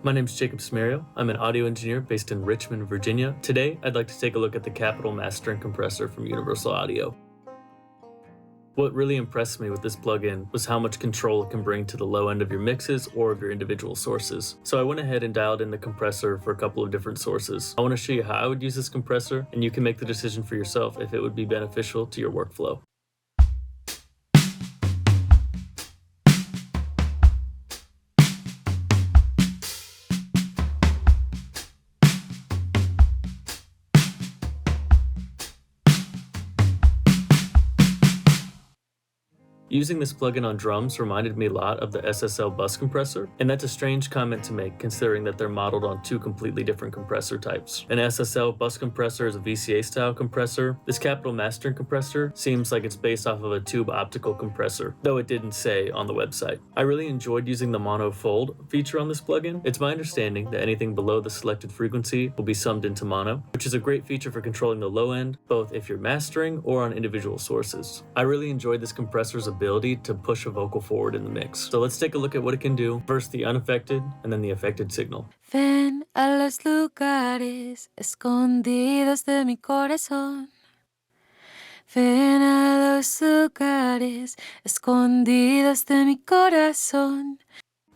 My name is Jacob Smerio. I'm an audio engineer based in Richmond, Virginia. Today, I'd like to take a look at the Capital Mastering Compressor from Universal Audio. What really impressed me with this plugin was how much control it can bring to the low end of your mixes or of your individual sources. So I went ahead and dialed in the compressor for a couple of different sources. I want to show you how I would use this compressor, and you can make the decision for yourself if it would be beneficial to your workflow. Using this plugin on drums reminded me a lot of the SSL bus compressor, and that's a strange comment to make considering that they're modeled on two completely different compressor types. An SSL bus compressor is a VCA style compressor. This Capital Mastering compressor seems like it's based off of a tube optical compressor, though it didn't say on the website. I really enjoyed using the mono fold feature on this plugin. It's my understanding that anything below the selected frequency will be summed into mono, which is a great feature for controlling the low end, both if you're mastering or on individual sources. I really enjoyed this compressor's ability to push a vocal forward in the mix. So let's take a look at what it can do. First the unaffected and then the affected signal. Ven a los lugares escondidos de mi corazón. Ven a los lugares escondidos de mi corazón.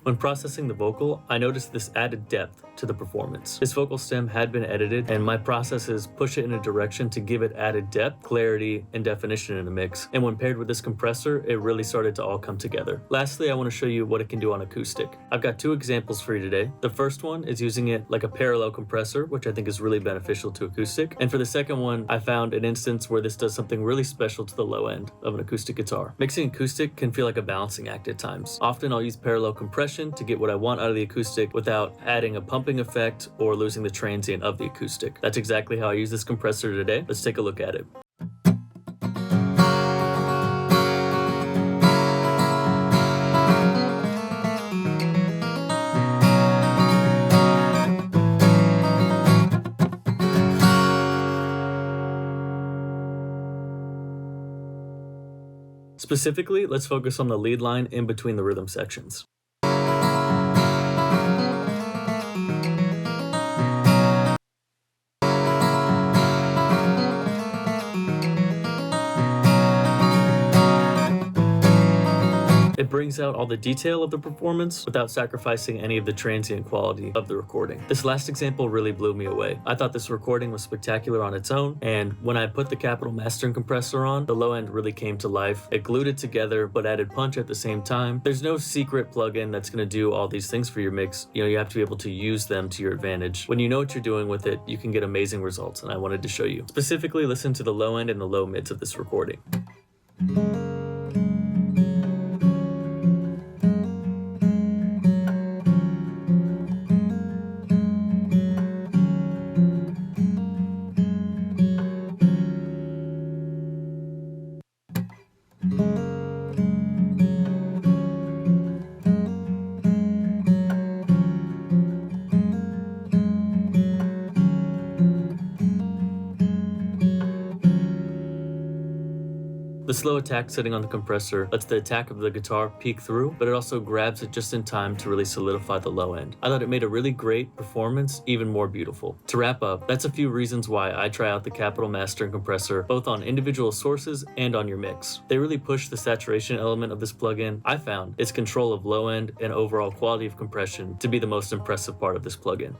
When processing the vocal, I noticed this added depth to the performance. This vocal stem had been edited, and my processes push it in a direction to give it added depth, clarity, and definition in a mix. And when paired with this compressor, it really started to all come together. Lastly, I want to show you what it can do on acoustic. I've got two examples for you today. The first one is using it like a parallel compressor, which I think is really beneficial to acoustic. And for the second one, I found an instance where this does something really special to the low end of an acoustic guitar. Mixing acoustic can feel like a balancing act at times. Often I'll use parallel compression to get what I want out of the acoustic without adding a pumping effect or losing the transient of the acoustic. That's exactly how I use this compressor today. Let's take a look at it. Specifically, let's focus on the lead line in between the rhythm sections. It brings out all the detail of the performance without sacrificing any of the transient quality of the recording. This last example really blew me away. I thought this recording was spectacular on its own, and when I put the Capital Mastering compressor on, the low end really came to life. It glued it together but added punch at the same time. There's no secret plugin that's going to do all these things for your mix. You have to be able to use them to your advantage. When you know what you're doing with it, you can get amazing results, and I wanted to show you. Specifically, listen to the low end and the low mids of this recording. The slow attack setting on the compressor lets the attack of the guitar peek through, but it also grabs it just in time to really solidify the low end. I thought it made a really great performance even more beautiful. To wrap up, that's a few reasons why I try out the Capital Mastering compressor, both on individual sources and on your mix. They really push the saturation element of this plugin. I found its control of low end and overall quality of compression to be the most impressive part of this plugin.